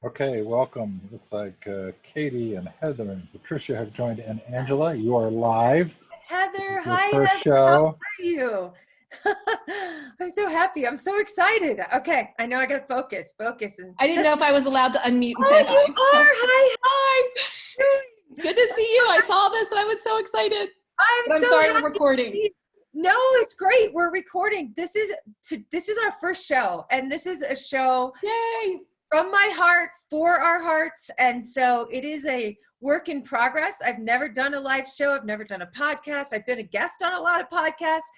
Okay, welcome. Looks like Katie and Heather and Patricia have joined, and Angela, you are live. This is Heather, your hi first Heather, how show. are you? I'm so happy. I'm so excited. Okay, I know I gotta focus. And I didn't know if I was allowed to unmute and oh, say you hi. are. Hi. Hi. It's good to see you. I saw this and I was so excited. I'm But I'm so sorry happy we're recording. No, it's great. We're recording. This is our first show, and this is a show Yay. from my heart for our hearts. And so it is a work in progress. I've never done a live show. I've never done a podcast. I've been a guest on a lot of podcasts,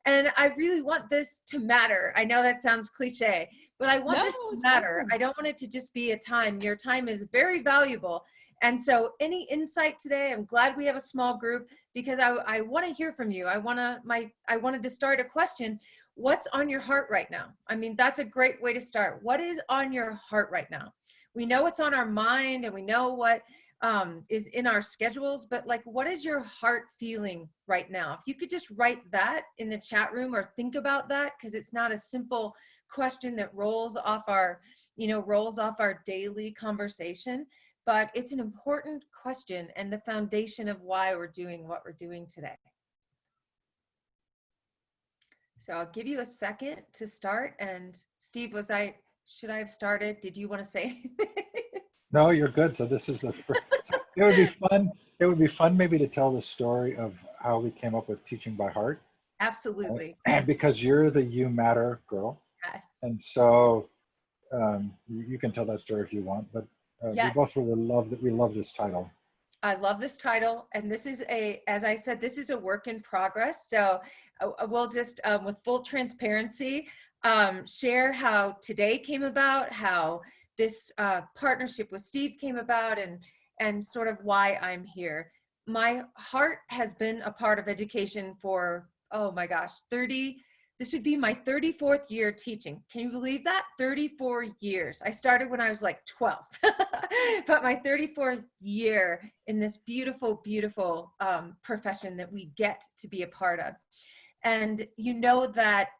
and I really want this to matter. I know that sounds cliche, but I want this to matter. I don't want it to just be a time. Your time is very valuable. And so any insight today, I'm glad we have a small group, because I want to hear from you. I wanted to start a question. What's on your heart right now? I mean, that's a great way to start. What is on your heart right now? We know what's on our mind, and we know what is in our schedules, but like, what is your heart feeling right now? If you could just write that in the chat room, or think about that, because it's not a simple question that rolls off our daily conversation, but it's an important question and the foundation of why we're doing what we're doing today. So I'll give you a second to start. And Steve, should I have started? Did you want to say anything? No, you're good. So this is the first. It would be fun. It would be fun maybe to tell the story of how we came up with Teaching by Heart. Absolutely. And because you're the You Matter girl. Yes. And so you can tell that story if you want, but yes. We both really love that. We love this title. I love this title, and this is as I said, this is a work in progress. So we'll just, with full transparency, share how today came about, how this partnership with Steve came about, and sort of why I'm here. My heart has been a part of education for, oh my gosh, this would be my 34th year teaching. Can you believe that? 34 years. I started when I was like 12, but my 34th year in this beautiful, beautiful profession that we get to be a part of. And you know that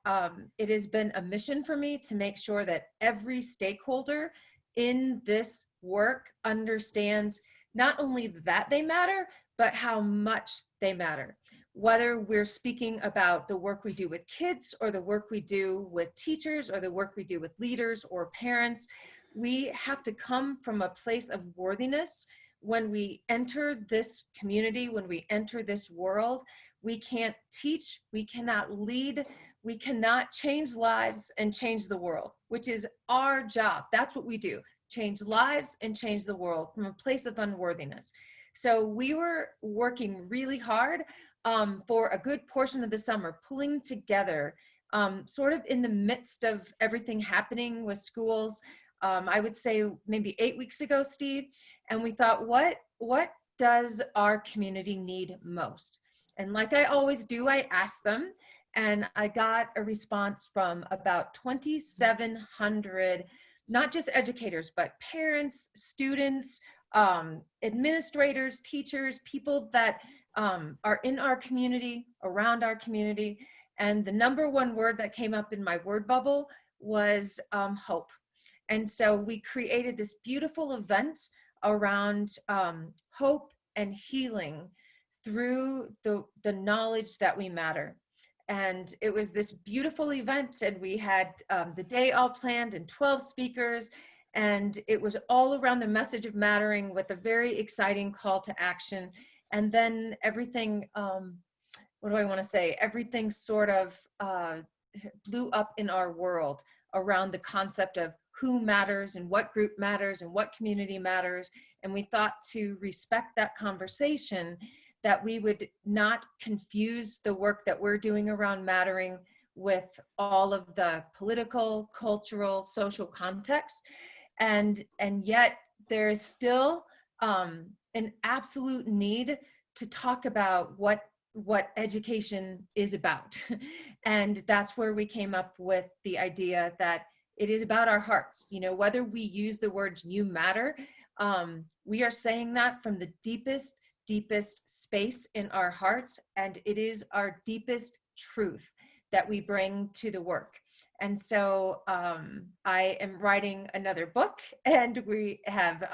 it has been a mission for me to make sure that every stakeholder in this work understands not only that they matter, but how much they matter. Whether we're speaking about the work we do with kids, or the work we do with teachers, or the work we do with leaders or parents, we have to come from a place of worthiness. When we enter this community, when we enter this world, we can't teach, we cannot lead, we cannot change lives and change the world, which is our job. That's what we do, change lives and change the world from a place of unworthiness. So we were working really hard for a good portion of the summer, pulling together, sort of in the midst of everything happening with schools. I would say maybe 8 weeks ago, Steve, and we thought, what does our community need most? And like I always do, I asked them, and I got a response from about 2,700, not just educators, but parents, students, administrators, teachers, people that are in our community, around our community. And the number one word that came up in my word bubble was hope. And so we created this beautiful event around hope and healing through the knowledge that we matter. And it was this beautiful event, and we had the day all planned and 12 speakers, and it was all around the message of mattering, with a very exciting call to action. And then everything, what do I want to say? Everything sort of blew up in our world around the concept of who matters and what group matters and what community matters. And we thought, to respect that conversation, that we would not confuse the work that we're doing around mattering with all of the political, cultural, social context. And yet there is still an absolute need to talk about what education is about. And that's where we came up with the idea that it is about our hearts. You know, whether we use the words "you matter," we are saying that from the deepest space in our hearts, and it is our deepest truth that we bring to the work. And so I am writing another book, and we have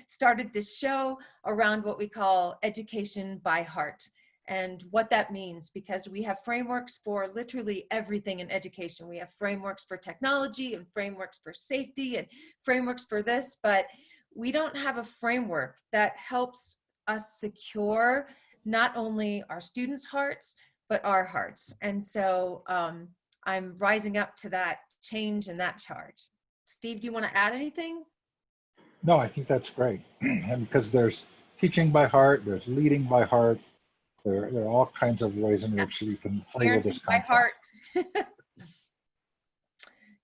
started this show around what we call education by heart, and what that means, because we have frameworks for literally everything in education. We have frameworks for technology and frameworks for safety and frameworks for this, but we don't have a framework that helps us secure not only our students' hearts, but our hearts. And so I'm rising up to that change and that charge. Steve, do you want to add anything? No, I think that's great. And because there's teaching by heart, there's leading by heart, there are all kinds of ways in which you can play with this Parenting by concept. heart.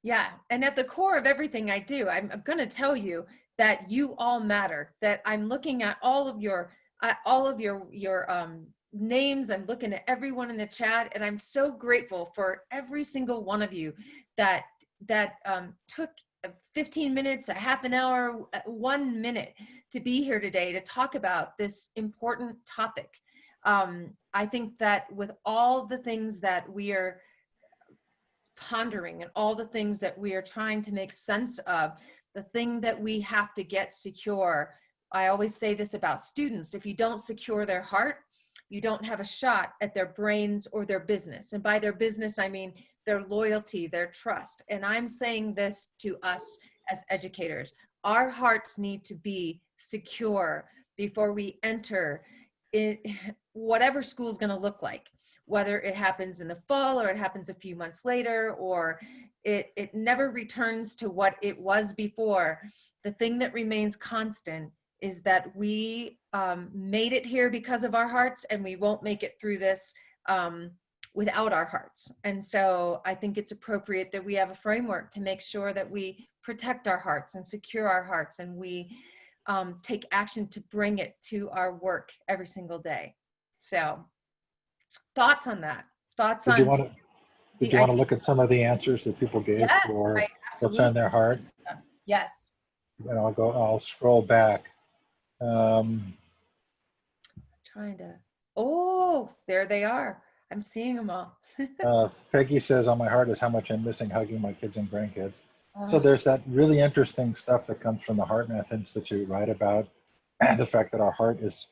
Yeah, and at the core of everything I do, I'm going to tell you that you all matter. That I'm looking at all of your names. I'm looking at everyone in the chat, and I'm so grateful for every single one of you that took 15 minutes, a half an hour, 1 minute to be here today to talk about this important topic. I think that with all the things that we are pondering and all the things that we are trying to make sense of, the thing that we have to get secure, I always say this about students: if you don't secure their heart, you don't have a shot at their brains or their business. And by their business, I mean their loyalty, their trust. And I'm saying this to us as educators: our hearts need to be secure before we enter whatever school is going to look like, whether it happens in the fall or it happens a few months later, or it never returns to what it was before. The thing that remains constant is that we made it here because of our hearts, and we won't make it through this without our hearts. And so I think it's appropriate that we have a framework to make sure that we protect our hearts and secure our hearts, and we take action to bring it to our work every single day. So thoughts on that? Thoughts Did you on want to the want to idea? look at some of the answers that people gave Yes, for I what's on absolutely. their heart? Yes. And I'll scroll back. Trying to, oh, there they are. I'm seeing them all. Peggy says, on my heart is how much I'm missing hugging my kids and grandkids. So Oh, there's that really interesting stuff that comes from the Heart Math Institute, right? About the fact that our heart is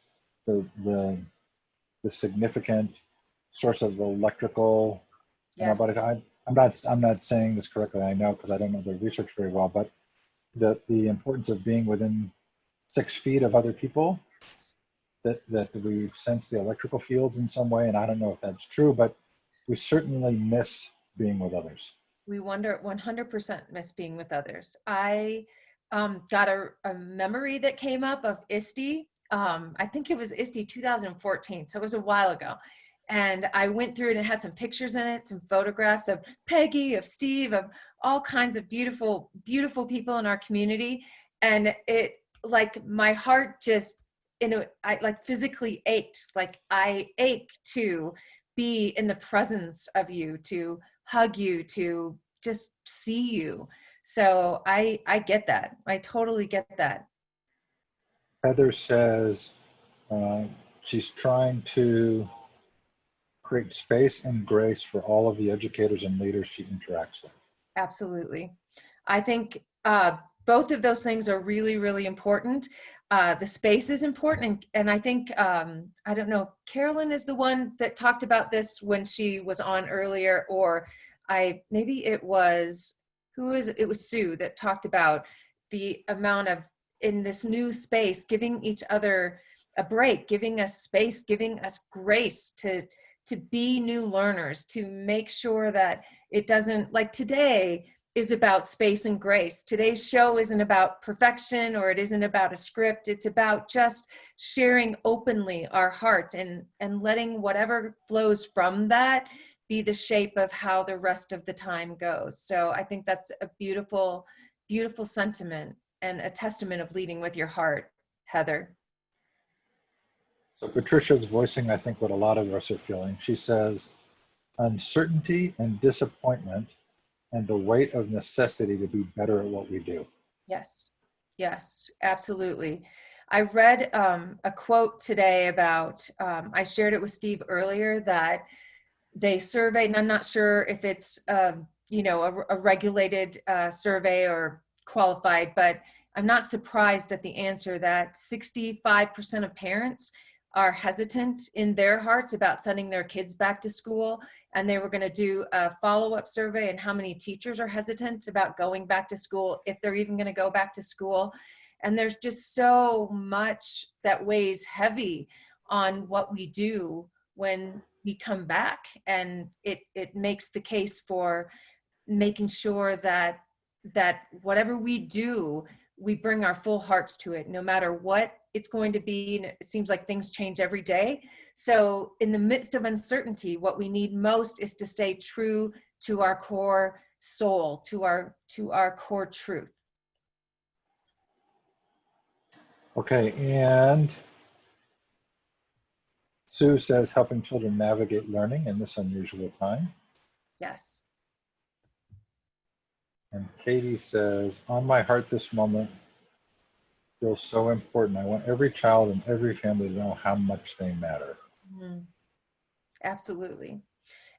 the significant source of electrical, yes, but I'm not saying this correctly, I know, because I don't know the research very well, but the importance of being within 6 feet of other people, that we sense the electrical fields in some way, and I don't know if that's true, but we certainly miss being with others. we wonder 100% miss being with others. I got a memory that came up of ISTE. I think it was ISTE 2014, so it was a while ago. And I went through it and it had some pictures in it, some photographs of Peggy, of Steve, of all kinds of beautiful, beautiful people in our community. And it, like, my heart just, I like physically ached. Like, I ache to be in the presence of you, to hug you, to just see you. So I get that. I totally get that. Heather says she's trying to create space and grace for all of the educators and leaders she interacts with. Absolutely. I think both of those things are really, really important. The space is important. And I think, I don't know if Carolyn is the one that talked about this when she was on earlier, or maybe it was, it was Sue that talked about the amount of, in this new space, giving each other a break, giving us space, giving us grace to be new learners, to make sure that it doesn't, like today is about space and grace. Today's show isn't about perfection, or it isn't about a script. It's about just sharing openly our hearts and letting whatever flows from that be the shape of how the rest of the time goes. So I think that's a beautiful, beautiful sentiment and a testament of leading with your heart, Heather. So Patricia's voicing, I think, what a lot of us are feeling. She says, uncertainty and disappointment and the weight of necessity to be better at what we do. Yes, yes, absolutely. I read a quote today about, I shared it with Steve earlier, that they surveyed, and I'm not sure if it's, a regulated survey or qualified, but I'm not surprised at the answer that 65% of parents are hesitant in their hearts about sending their kids back to school. And they were going to do a follow-up survey on how many teachers are hesitant about going back to school, if they're even going to go back to school. And there's just so much that weighs heavy on what we do when we come back. And it makes the case for making sure that whatever we do, we bring our full hearts to it, no matter what it's going to be. And it seems like things change every day. So in the midst of uncertainty, what we need most is to stay true to our core soul, to our core truth. Okay, and Sue says helping children navigate learning in this unusual time. Yes. And Katie says, on my heart this moment feels so important. I want every child and every family to know how much they matter. Mm, absolutely.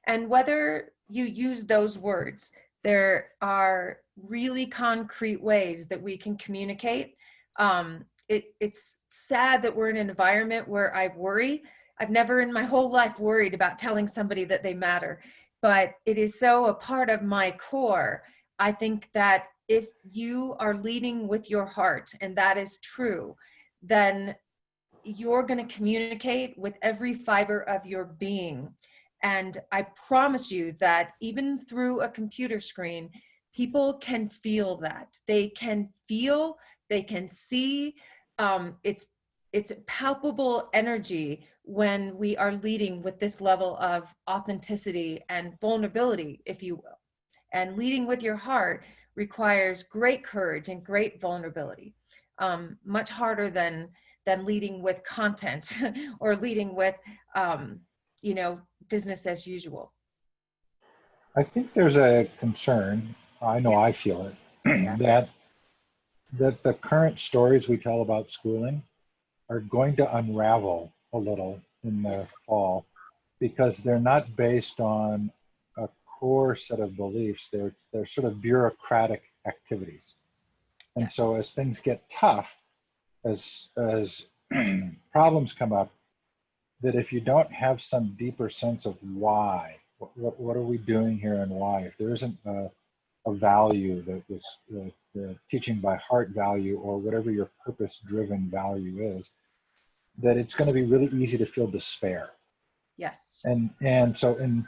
And whether you use those words, there are really concrete ways that we can communicate. It's sad that we're in an environment where I worry. I've never in my whole life worried about telling somebody that they matter, but it is so a part of my core. I think that if you are leading with your heart, and that is true, then you're going to communicate with every fiber of your being. And I promise you that even through a computer screen, people can feel that. They can feel, they can see. It's palpable energy when we are leading with this level of authenticity and vulnerability, if you will. And leading with your heart requires great courage and great vulnerability, much harder than leading with content or leading with, business as usual. I think there's a concern, I know I feel it, Yeah. that the current stories we tell about schooling are going to unravel a little in the fall, because they're not based on a core set of beliefs. They're sort of bureaucratic activities. And Yes. so as things get tough, as problems come up, that if you don't have some deeper sense of why, what are we doing here and why, if there isn't a value that was the teaching by heart value, or whatever your purpose-driven value is, that it's going to be really easy to feel despair. Yes. And so in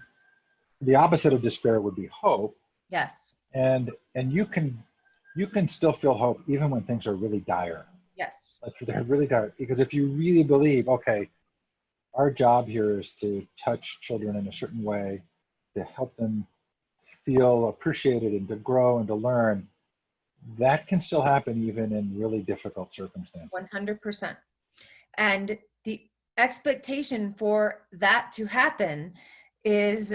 the opposite of despair would be hope. Yes. And you can still feel hope even when things are really dire. Yes. Like they're really dire, because if you really believe, okay, our job here is to touch children in a certain way, to help them feel appreciated and to grow and to learn, that can still happen even in really difficult circumstances. 100%. And the expectation for that to happen is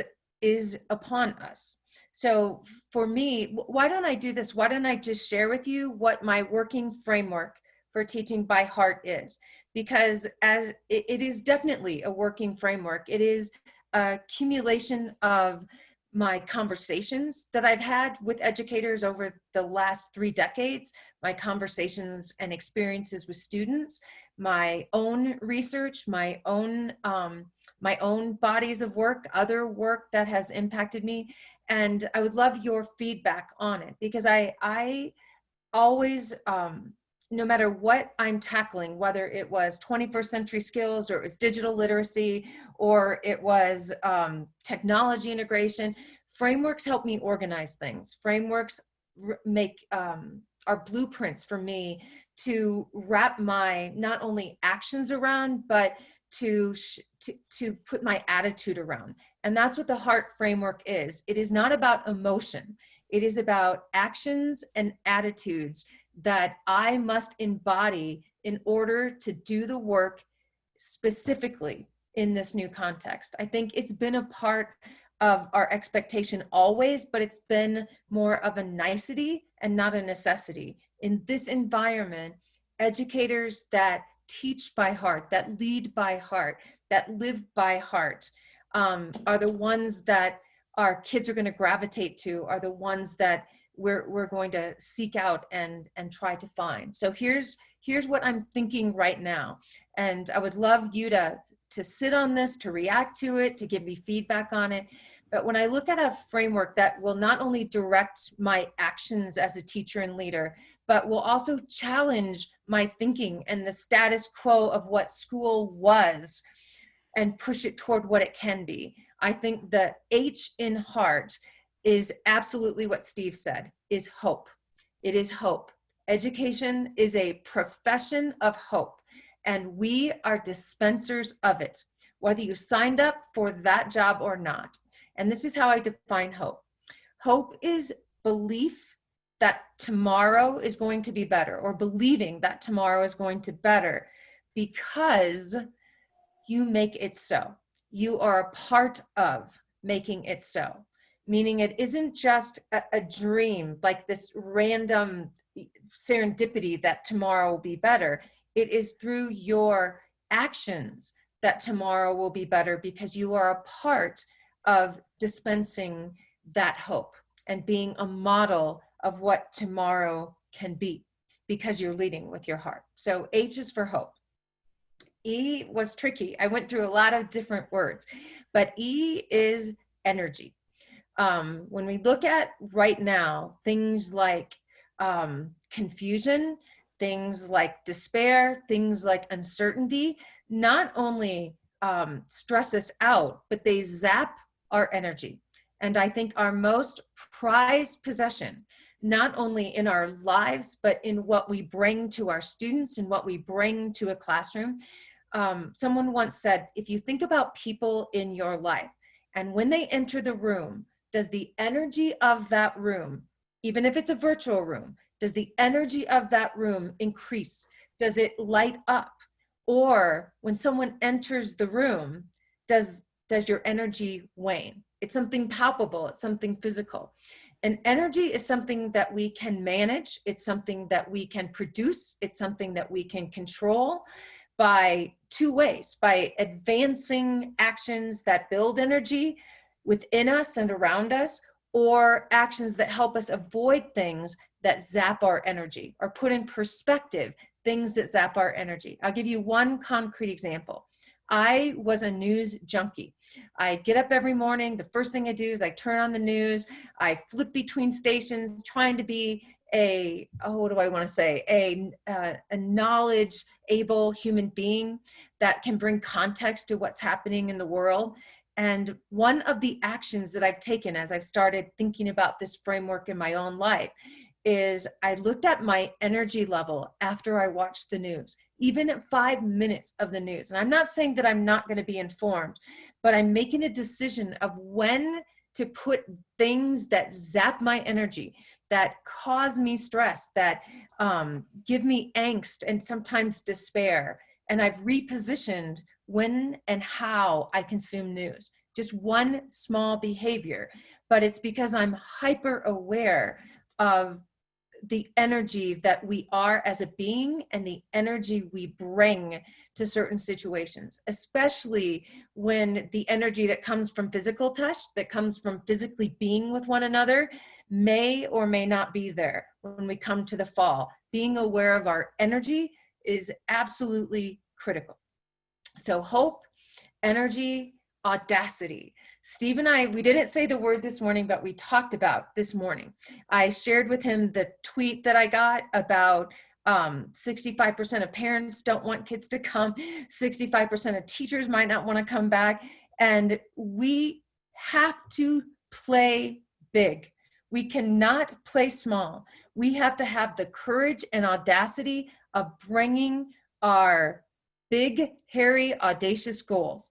upon us. So for me, why don't I do this? Why don't I just share with you what my working framework for teaching by heart is? Because as it is definitely a working framework. It is a accumulation of my conversations that I've had with educators over the last 3 decades, my conversations and experiences with students, my own research, my own bodies of work, other work that has impacted me. And I would love your feedback on it, because I always, no matter what I'm tackling, whether it was 21st century skills, or it was digital literacy, or it was technology integration, frameworks help me organize things. Frameworks make are blueprints for me to wrap my not only actions around, but to put my attitude around. And that's what the heart framework is. It is not about emotion. It is about actions and attitudes that I must embody in order to do the work specifically in this new context. I think it's been a part of our expectation always, but it's been more of a nicety and not a necessity. In this environment, educators that teach by heart, that lead by heart, that live by heart, are the ones that our kids are going to gravitate to, are the ones that we're going to seek out and try to find. So here's what I'm thinking right now. And I would love you to sit on this, to react to it, to give me feedback on it. But when I look at a framework that will not only direct my actions as a teacher and leader, but will also challenge my thinking and the status quo of what school was and push it toward what it can be. I think the H in heart is absolutely what Steve said, is hope. It is hope. Education is a profession of hope, and we are dispensers of it, whether you signed up for that job or not. And this is how I define hope. Hope is belief that tomorrow is going to be better, or believing that tomorrow is going to be better because you make it so. You are a part of making it so. Meaning it isn't just a dream, like this random serendipity that tomorrow will be better. It is through your actions that tomorrow will be better because you are a part of dispensing that hope and being a model of what tomorrow can be because you're leading with your heart. So H is for hope. E was tricky. I went through a lot of different words, but E is energy. When we look at right now, things like confusion, things like despair, things like uncertainty, not only stress us out, but they zap our energy. And I think our most prized possession, not only in our lives, but in what we bring to our students and what we bring to a classroom. Someone once said, if you think about people in your life, and when they enter the room, does the energy of that room, even if it's a virtual room, does the energy of that room increase? Does it light up? Or when someone enters the room, does your energy wane? It's something palpable, it's something physical. And energy is something that we can manage. It's something that we can produce. It's something that we can control by two ways: by advancing actions that build energy within us and around us, or actions that help us avoid things that zap our energy, or put in perspective things that zap our energy. I'll give you one concrete example. I was a news junkie. I get up every morning. The first thing I do is I turn on the news. I flip between stations, trying to be a knowledge able human being that can bring context to what's happening in the world. And one of the actions that I've taken as I've started thinking about this framework in my own life is I looked at my energy level after I watched the news, even at 5 minutes of the news. And I'm not saying that I'm not going to be informed, but I'm making a decision of when to put things that zap my energy, that cause me stress, that give me angst and sometimes despair. And I've repositioned when and how I consume news. Just one small behavior, but it's because I'm hyper aware of the energy that we are as a being and the energy we bring to certain situations, especially when the energy that comes from physical touch, that comes from physically being with one another, may or may not be there when we come to the fall. Being aware of our energy is absolutely critical. So hope, energy, audacity. Steve and I, we didn't say the word this morning, but we talked about this morning. I shared with him the tweet that I got about 65% of parents don't want kids to come, 65% of teachers might not want to come back, and we have to play big. We cannot play small. We have to have the courage and audacity of bringing our big, hairy, audacious goals.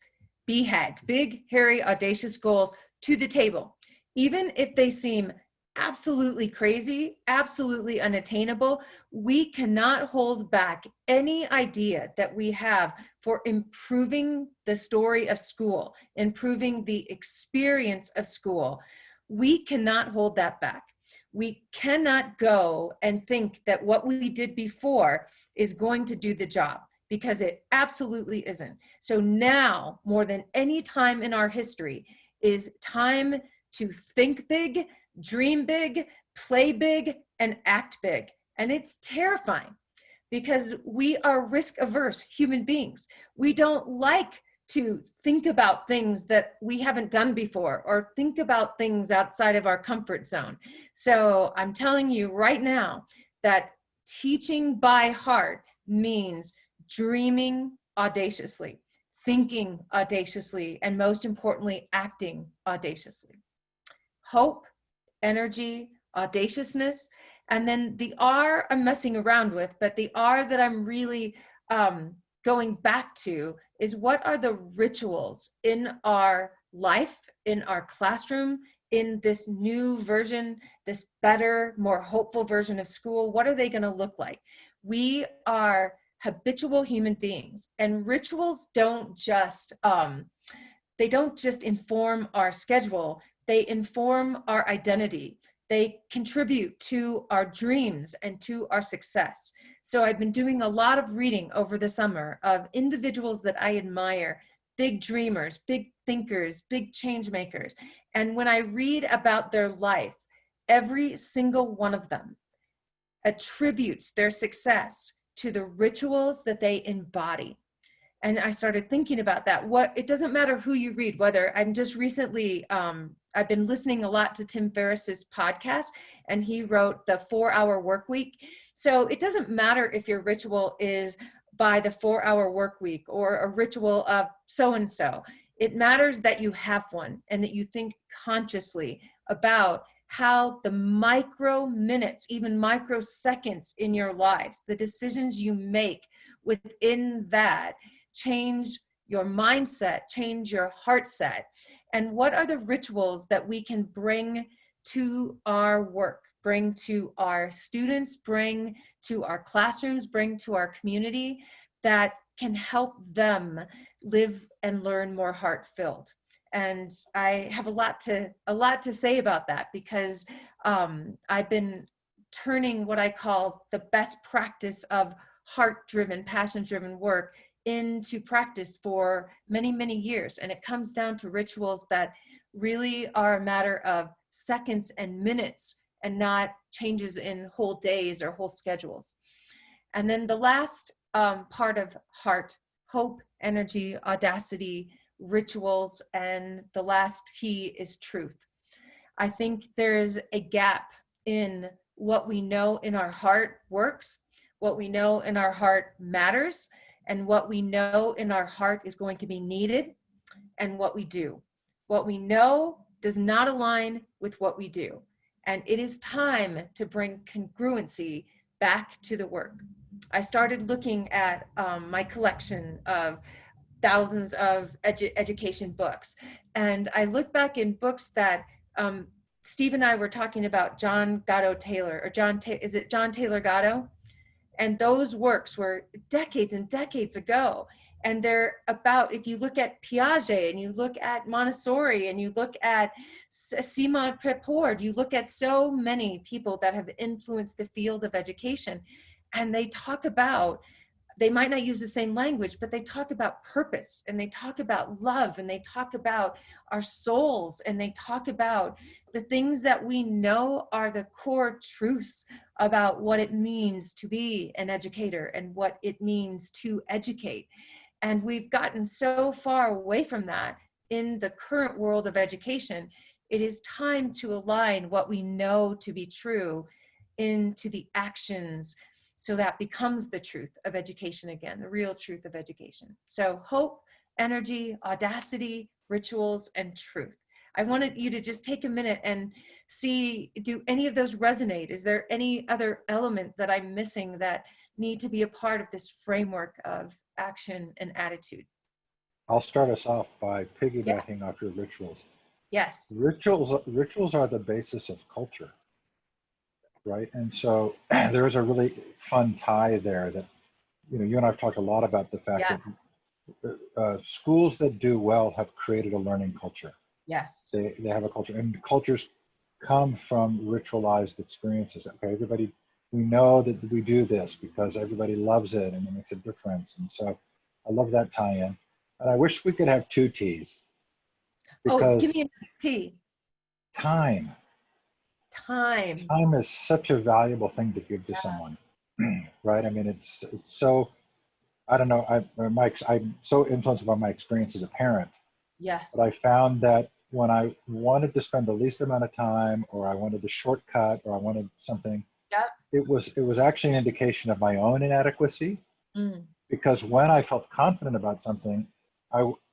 BHAG, big, hairy, audacious goals to the table. Even if they seem absolutely crazy, absolutely unattainable, we cannot hold back any idea that we have for improving the story of school, improving the experience of school. We cannot hold that back. We cannot go and think that what we did before is going to do the job. because it absolutely isn't. So now, more than any time in our history, is time to think big, dream big, play big, and act big. And it's terrifying because we are risk averse human beings. We don't like to think about things that we haven't done before or think about things outside of our comfort zone. So I'm telling you right now that teaching by heart means dreaming audaciously, thinking audaciously, and most importantly, acting audaciously. Hope, energy, audaciousness, and then the R I'm messing around with, but the R that I'm really going back to is what are the rituals in our life, in our classroom, in this new version, this better, more hopeful version of school? What are they going to look like? We are habitual human beings, and rituals don't just inform our schedule, they inform our identity. They contribute to our dreams and to our success. So I've been doing a lot of reading over the summer of individuals that I admire, big dreamers, big thinkers, big change makers. And when I read about their life, every single one of them attributes their success to the rituals that they embody. And I started thinking about that. It doesn't matter who you read, whether I'm just recently, I've been listening a lot to Tim Ferriss's podcast, and he wrote the 4-Hour Work Week. So it doesn't matter if your ritual is by the 4-Hour Work Week or a ritual of so-and-so. It matters that you have one and that you think consciously about how the micro minutes, even microseconds in your lives, the decisions you make within that change your mindset, change your heart set. And what are the rituals that we can bring to our work, bring to our students, bring to our classrooms, bring to our community that can help them live and learn more heart-filled? And I have a lot to say about that because I've been turning what I call the best practice of heart-driven, passion-driven work into practice for many, many years. And it comes down to rituals that really are a matter of seconds and minutes and not changes in whole days or whole schedules. And then the last part of heart, hope, energy, audacity, rituals, and the last key is truth. I think there's a gap in what we know in our heart works, what we know in our heart matters, and what we know in our heart is going to be needed, and what we do. What we know does not align with what we do. And it is time to bring congruency back to the work. I started looking at my collection of thousands of education books. And I look back in books that Steve and I were talking about, John Gatto Taylor, or is it John Taylor Gatto? And those works were decades and decades ago. And they're about, if you look at Piaget and you look at Montessori and you look at Simon Prepord, you look at so many people that have influenced the field of education. And they talk about, they might not use the same language, but they talk about purpose, and they talk about love, and they talk about our souls, and they talk about the things that we know are the core truths about what it means to be an educator and what it means to educate. And we've gotten so far away from that in the current world of education. It is time to align what we know to be true into the actions, so that becomes the truth of education again, the real truth of education. So hope, energy, audacity, rituals, and truth. I wanted you to just take a minute and see, do any of those resonate? Is there any other element that I'm missing that need to be a part of this framework of action and attitude? I'll start us off by piggybacking off your rituals. Yes. Rituals are the basis of culture, right? And so there is a really fun tie there that, you and I've talked a lot about the fact that schools that do well have created a learning culture. Yes. They have a culture, and cultures come from ritualized experiences. Okay, everybody we know that we do this because everybody loves it and it makes a difference. And so I love that tie-in. And I wish we could have two T's, Oh, give because me a T. time Time. time is such a valuable thing to give to someone, right? I mean, it's so, I don't know, I'm so influenced by my experience as a parent, Yes. but I found that when I wanted to spend the least amount of time, or I wanted the shortcut, or I wanted something, Yep. it was actually an indication of my own inadequacy, Mm. because when I felt confident about something,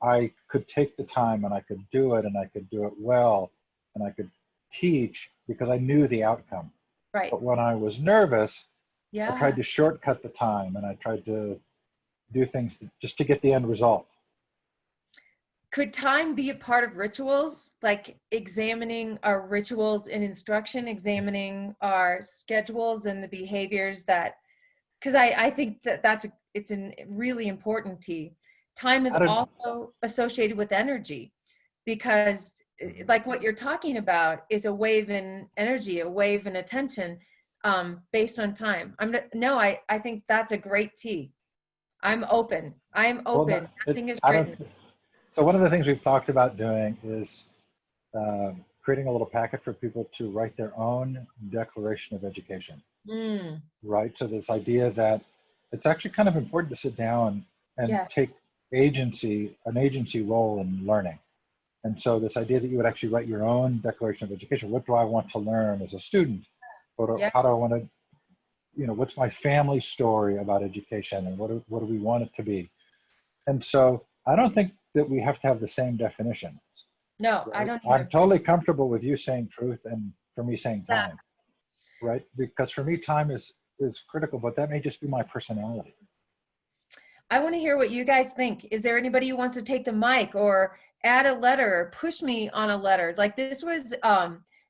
I could take the time and I could do it, and I could do it well, and I could teach because I knew the outcome. Right. But when I was nervous, I Yeah. tried to shortcut the time, and I tried to do things just to get the end result. Could time be a part of rituals, like examining our rituals in instruction, examining our schedules and the behaviors that, because I think that it's a really important T. Time is How did, also associated with energy, because like what you're talking about is a wave in energy, a wave in attention, based on time. I think that's a great T. I'm open. I'm well, no, open. Nothing is I don't, written. so one of the things we've talked about doing is creating a little packet for people to write their own declaration of education, Mm, right? So this idea that it's actually kind of important to sit down and yes. take an agency role in learning. And so this idea that you would actually write your own declaration of education. What do I want to learn as a student? Yeah. How do I want to, what's my family story about education, and what do we want it to be? And so I don't think that we have to have the same definitions. No, I Right? don't I'm either. totally comfortable with you saying truth and for me saying Yeah. time, right? Because for me, time is critical, but that may just be my personality. I want to hear what you guys think. Is there anybody who wants to take the mic or add a letter or push me on a letter? Like, this was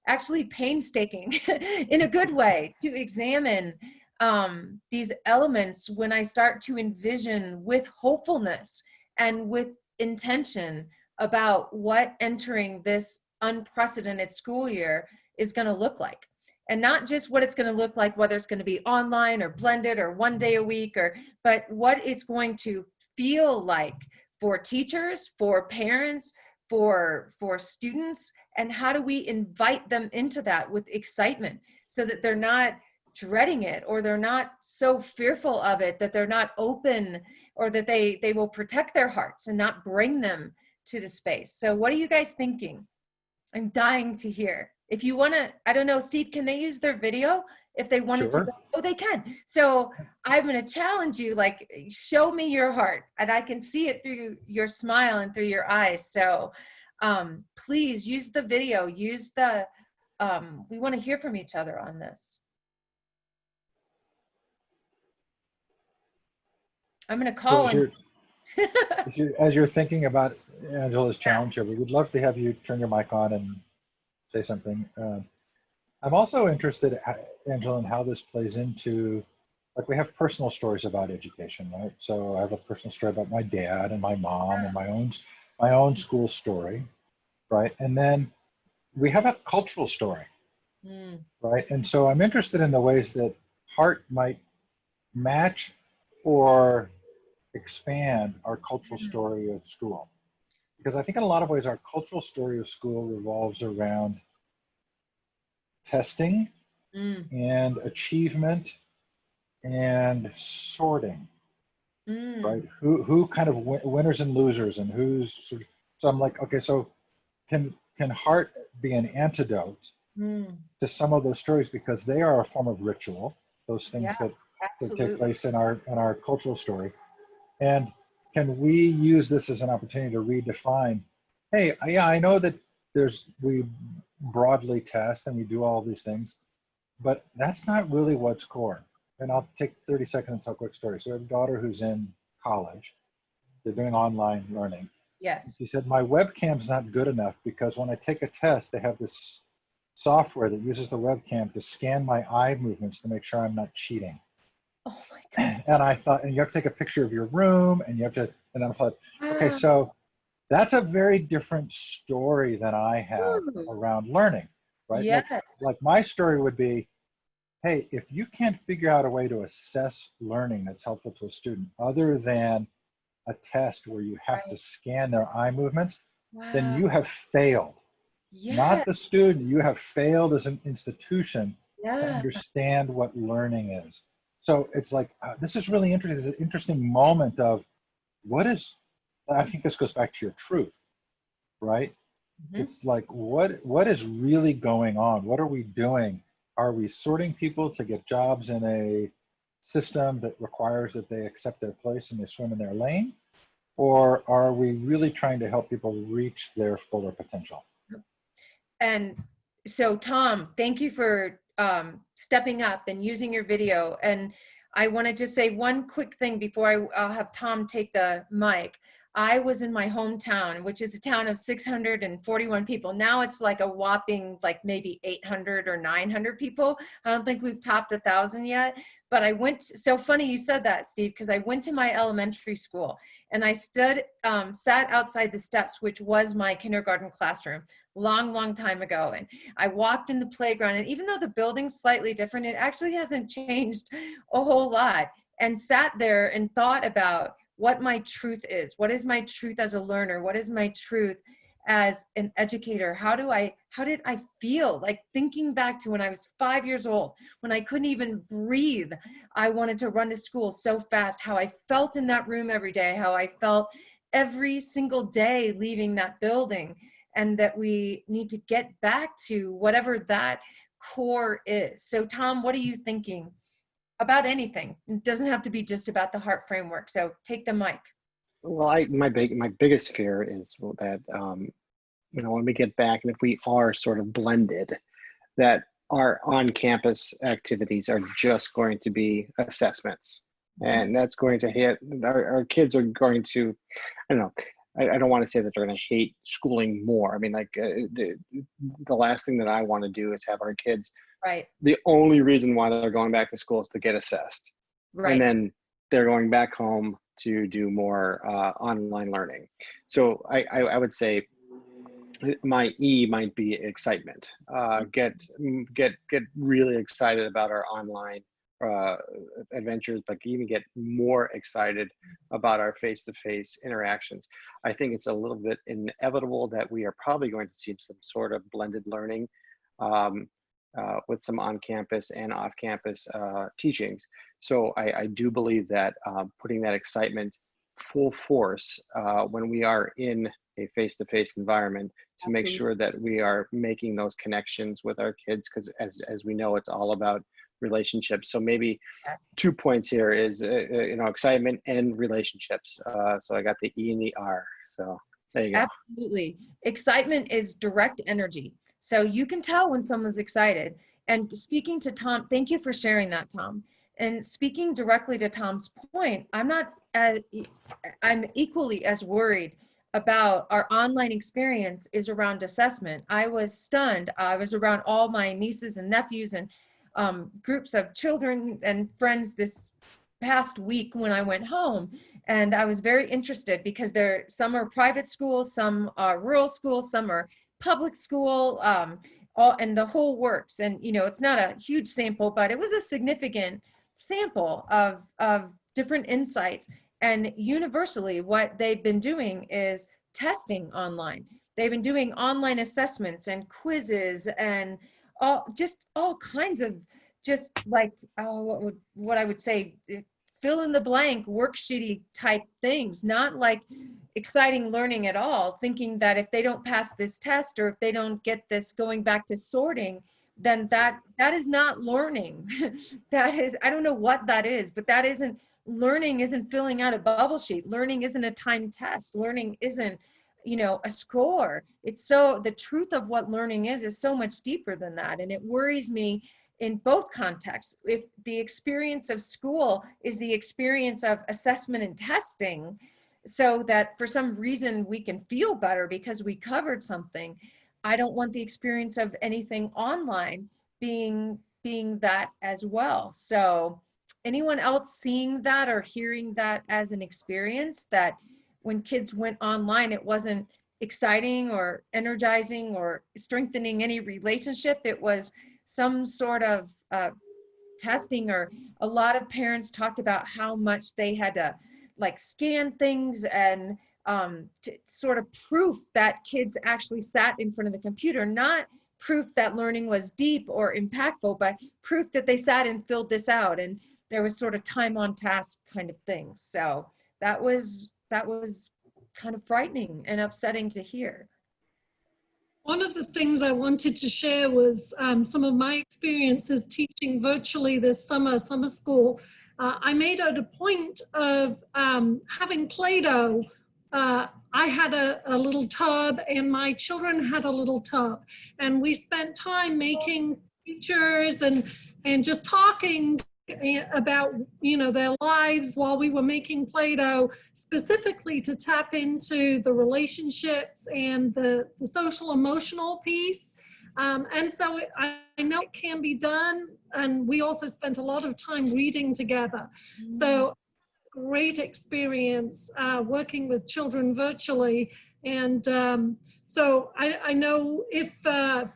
actually painstaking in a good way to examine these elements when I start to envision with hopefulness and with intention about what entering this unprecedented school year is going to look like. And not just what it's going to look like, whether it's going to be online or blended or one day a week, but what it's going to feel like for teachers, for parents, for students, and how do we invite them into that with excitement so that they're not dreading it, or they're not so fearful of it that they're not open, or that they will protect their hearts and not bring them to the space. So what are you guys thinking? I'm dying to hear. If you want to, I don't know, Steve, can they use their video if they wanted to? Sure. Oh, they can. So I'm going to challenge you, like, show me your heart, and I can see it through your smile and through your eyes. So please use the video, use the, we want to hear from each other on this. I'm going to So call in. as you're thinking about Angela's challenge here, we would love to have you turn your mic on and say something. I'm also interested, Angela, in how this plays into, like, we have personal stories about education, right? So I have a personal story about my dad and my mom and my own school story, right? And then we have a cultural story, right? And so I'm interested in the ways that heart might match or expand our cultural story of school. Because I think in a lot of ways, our cultural story of school revolves around testing and achievement and sorting, right? Who kind of winners and losers, and who's sort of, so I'm like, okay, so can heart be an antidote to some of those stories, because they are a form of ritual, those things that take place in our cultural story. And can we use this as an opportunity to redefine, hey, yeah, I know that we broadly test and we do all these things, but that's not really what's core. And I'll take 30 seconds and tell a quick story. So I have a daughter who's in college. They're doing online learning. Yes. She said, my webcam's not good enough because when I take a test, they have this software that uses the webcam to scan my eye movements to make sure I'm not cheating. Oh my God. And I thought, and you have to take a picture of your room, and you have to, and I thought, okay, so that's a very different story than I have around learning, right? Yes. Like my story would be, hey, if you can't figure out a way to assess learning that's helpful to a student other than a test where you have to Right. scan their eye movements, then Wow. you have failed. Yeah. Not the student, you have failed as an institution to Yeah. understand what learning is. So it's like, this is really interesting. It's an interesting moment of what is, I think this goes back to your truth, right? Mhm. It's like, what is really going on? What are we doing? Are we sorting people to get jobs in a system that requires that they accept their place and they swim in their lane? Or are we really trying to help people reach their fuller potential? And so, Tom, thank you for stepping up and using your video. And I want to just say one quick thing before I'll have Tom take the mic. I was in my hometown, which is a town of 641 people. Now it's like a whopping, like maybe 800 or 900 people. I don't think we've topped 1,000 yet. But I went, so funny you said that, Steve, because I went to my elementary school and I sat outside the steps, which was my kindergarten classroom long time ago. And I walked in the playground, and even though the building's slightly different, it actually hasn't changed a whole lot, and sat there and thought about what my truth is. What is my truth as a learner? What is my truth as an educator? How did I feel? Like thinking back to when I was 5 years old, when I couldn't even breathe, I wanted to run to school so fast, how I felt in that room every day, how I felt every single day leaving that building. And that we need to get back to whatever that core is. So Tom, what are you thinking about anything? It doesn't have to be just about the heart framework. So take the mic. Well, my biggest fear is that when we get back, and if we are sort of blended, that our on-campus activities are just going to be assessments, and that's going to hit our kids are going to, I don't know. I don't want to say that they're going to hate schooling more. I mean, like the last thing that I want to do is have our kids. Right. The only reason why they're going back to school is to get assessed, Right. and then they're going back home to do more online learning. So I would say my E might be excitement. Get really excited about our online adventures, but even get more excited about our face-to-face interactions. I think it's a little bit inevitable that we are probably going to see some sort of blended learning with some on-campus and off-campus teachings. So I do believe that putting that excitement full force when we are in a face-to-face environment to make sure that we are making those connections with our kids, because as we know, it's all about relationships. So maybe 2 points here is excitement and relationships. So I got the E and the R. So there you go. Absolutely. Excitement is direct energy. So you can tell when someone's excited. And speaking to Tom, thank you for sharing that, Tom. And speaking directly to Tom's point, I'm equally as worried about our online experience is around assessment. I was stunned. I was around all my nieces and nephews and groups of children and friends this past week when I went home. And I was very interested because some are private schools, some are rural schools, some are public school, and the whole works. And, it's not a huge sample, but it was a significant sample of different insights. And universally, what they've been doing is testing online. They've been doing online assessments and quizzes and all kinds of just like what I would say, fill in the blank worksheety type things, not like exciting learning at all, thinking that if they don't pass this test or if they don't get this going back to sorting, then that is not learning. That is, I don't know what that is, but that isn't learning. Isn't filling out a bubble sheet. Learning isn't a timed test. Learning isn't a score. It's so, the truth of what learning is so much deeper than that. And it worries me in both contexts. If the experience of school is the experience of assessment and testing, so that for some reason we can feel better because we covered something, I don't want the experience of anything online being that as well. So anyone else seeing that or hearing that as an experience, that when kids went online, it wasn't exciting or energizing or strengthening any relationship? It was some sort of testing, or a lot of parents talked about how much they had to like scan things and to sort of proof that kids actually sat in front of the computer, not proof that learning was deep or impactful, but proof that they sat and filled this out. And there was sort of time on task kind of thing. So that was kind of frightening and upsetting to hear. One of the things I wanted to share was some of my experiences teaching virtually this summer school. I made it a point of having Play-Doh. I had a little tub and my children had a little tub, and we spent time making pictures and just talking about, you know, their lives while we were making Play-Doh, specifically to tap into the relationships and the social emotional piece. And so I know it can be done, and we also spent a lot of time reading together. So great experience working with children virtually. And so I know if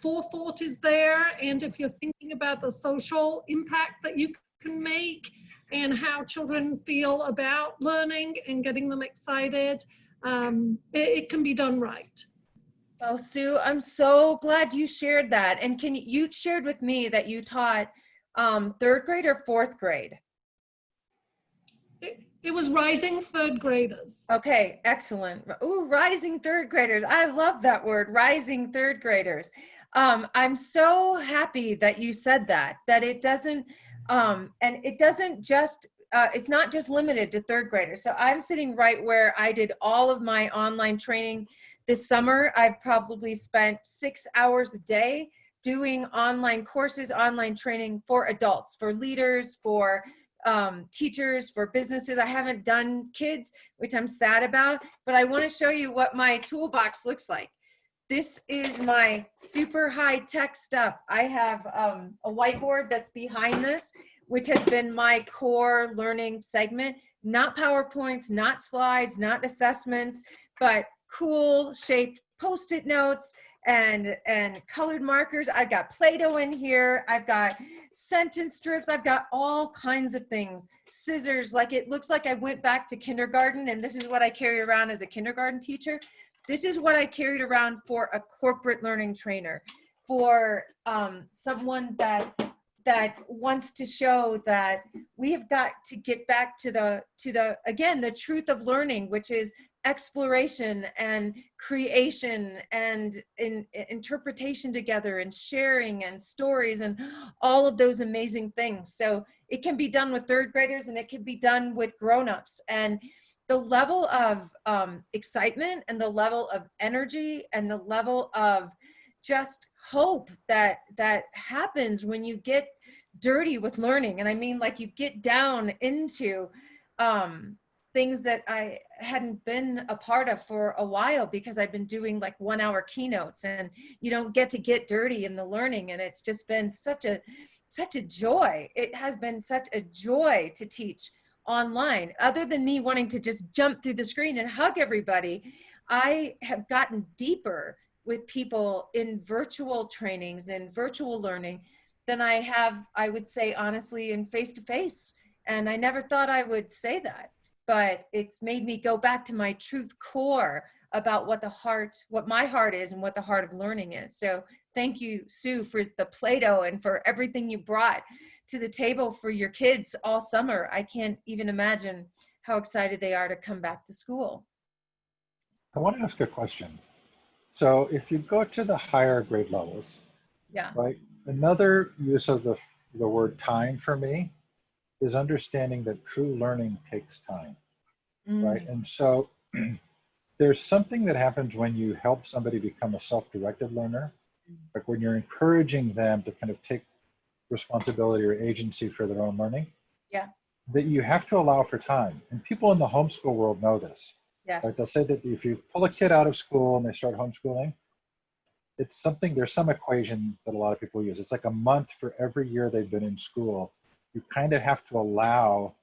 forethought is there, and if you're thinking about the social impact that you can make and how children feel about learning and getting them excited, it can be done right. Oh, Sue, I'm so glad you shared that. And you shared with me that you taught 3rd grade or 4th grade? It was rising 3rd graders. Okay, excellent. Ooh, rising 3rd graders. I love that word, rising 3rd graders. I'm so happy that you said that it doesn't, and it doesn't just, it's not just limited to 3rd graders. So I'm sitting right where I did all of my online training this summer. I've probably spent 6 hours a day doing online courses, online training for adults, for leaders, for teachers, for businesses. I haven't done kids, which I'm sad about, but I want to show you what my toolbox looks like. This is my super high tech stuff. I have a whiteboard that's behind this, which has been my core learning segment. Not PowerPoints, not slides, not assessments, but cool shaped Post-it notes and colored markers. I've got Play-Doh in here. I've got sentence strips. I've got all kinds of things. Scissors, like it looks like I went back to kindergarten, and this is what I carried around as a kindergarten teacher. This is what I carried around for a corporate learning trainer, for someone that wants to show that we have got to get back to the again, the truth of learning, which is exploration and creation and interpretation together and sharing and stories and all of those amazing things. So it can be done with 3rd graders, and it can be done with grown-ups. And the level of excitement and the level of energy and the level of just hope that happens when you get dirty with learning. And I mean, like, you get down into things that I hadn't been a part of for a while, because I've been doing like 1-hour keynotes, and you don't get to get dirty in the learning. And it's just been such a joy. It has been such a joy to teach online. Other than me wanting to just jump through the screen and hug everybody, I have gotten deeper with people in virtual trainings and virtual learning than I have, I would say honestly, in face-to-face. And I never thought I would say that, but it's made me go back to my truth core about what my heart is and what the heart of learning is. So thank you, Sue, for the Play-Doh and for everything you brought to the table for your kids all summer. I can't even imagine how excited they are to come back to school. I want to ask a question. So if you go to the higher grade levels, Yeah. right, another use of the word time for me is understanding that true learning takes time, right? And so there's something that happens when you help somebody become a self-directed learner, like when you're encouraging them to kind of take responsibility or agency for their own learning. Yeah. That you have to allow for time. And people in the homeschool world know this. Yes. Right? They'll say that if you pull a kid out of school and they start homeschooling, it's something, there's some equation that a lot of people use. It's like a month for every year they've been in school. You kind of have to allow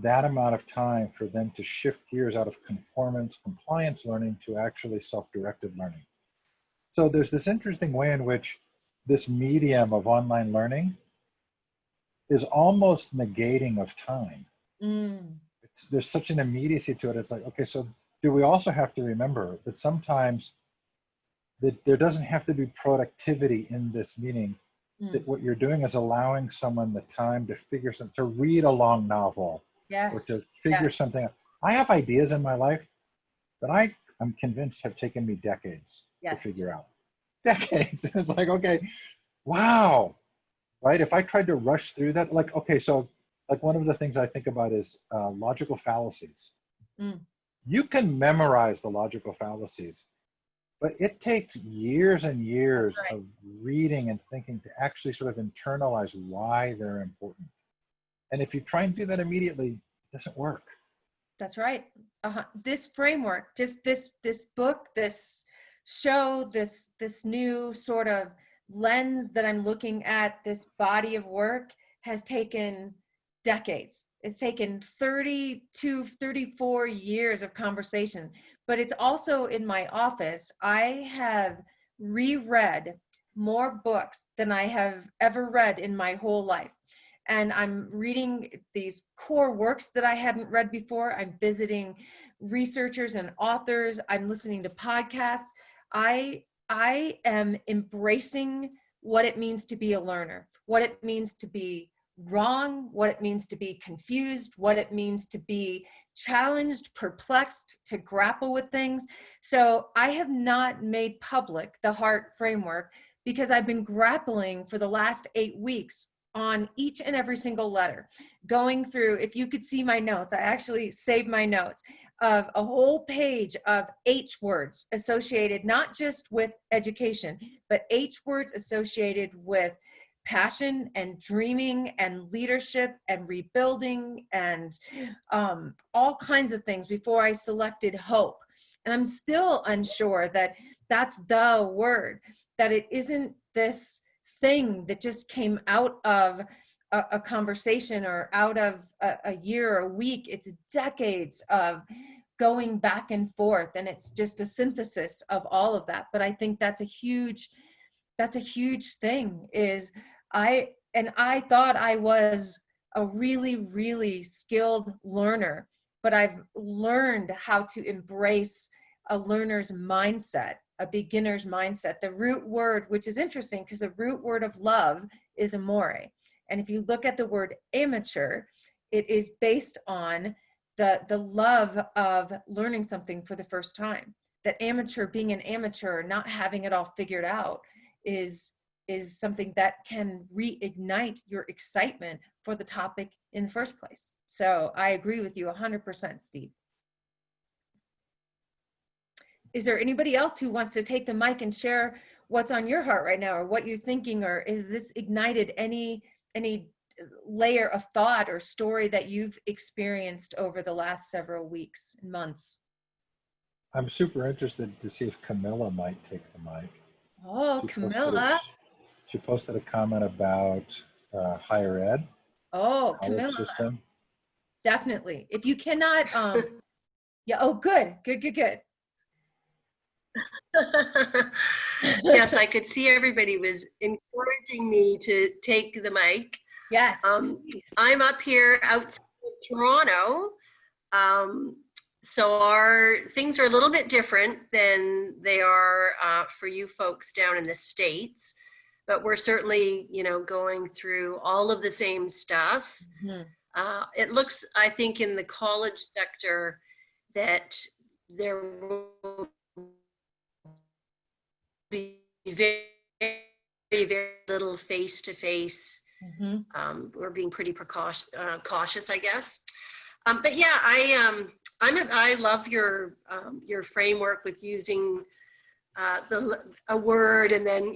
that amount of time for them to shift gears out of conformance, compliance learning to actually self-directed learning. So there's this interesting way in which this medium of online learning is almost negating of time. Mm. There's such an immediacy to it. It's like, okay, so do we also have to remember that sometimes that there doesn't have to be productivity in this meaning, that what you're doing is allowing someone the time to figure something, to read a long novel, Yes. or to figure Yes. something out. I have ideas in my life that I'm convinced have taken me decades to Yes. figure out. Decades. It's like, okay, wow, right? If I tried to rush through that, like, okay, so like one of the things I think about is logical fallacies. Mm. You can memorize the logical fallacies, but it takes years and years Right. of reading and thinking to actually sort of internalize why they're important. And if you try and do that immediately, it doesn't work. That's right. This framework, just this book, this show, this new sort of lens that I'm looking at, this body of work has taken decades. It's taken 30 to 34 years of conversation, but it's also in my office. I have reread more books than I have ever read in my whole life. And I'm reading these core works that I hadn't read before. I'm visiting researchers and authors. I'm listening to podcasts. I am embracing what it means to be a learner, what it means to be wrong, what it means to be confused, what it means to be challenged, perplexed, to grapple with things. So I have not made public the HEART framework because I've been grappling for the last 8 weeks on each and every single letter, going through. If you could see my notes, I actually saved my notes of a whole page of H words associated not just with education, but H words associated with passion and dreaming and leadership and rebuilding and all kinds of things before I selected hope. And I'm still unsure that that's the word, that it isn't this thing that just came out of a conversation or out of a year or a week. It's decades of going back and forth, and it's just a synthesis of all of that. But I think that's a huge thing. Is I thought I was a really, really skilled learner, but I've learned how to embrace a learner's mindset, a beginner's mindset. The root word, which is interesting because the root word of love is amore. And if you look at the word amateur, it is based on the love of learning something for the first time. That amateur, being an amateur, not having it all figured out, is something that can reignite your excitement for the topic in the first place. So I agree with you 100%, Steve. Is there anybody else who wants to take the mic and share what's on your heart right now, or what you're thinking, or is this ignited any layer of thought or story that you've experienced over the last several weeks and months? I'm super interested to see if Camilla might take the mic. Oh, Camilla. She posted a comment about higher ed. Oh, Camilla. System. Definitely. If you cannot, yeah. Oh, good. Yes, I could see everybody was encouraging me to take the mic. Yes. I'm up here outside of Toronto. So our things are a little bit different than they are for you folks down in the States, but we're certainly, going through all of the same stuff. Mm-hmm. It looks, I think, in the college sector that there will be very, very little face-to-face. Mm-hmm. We're being pretty cautious, I guess. But yeah, I love your framework with using a word and then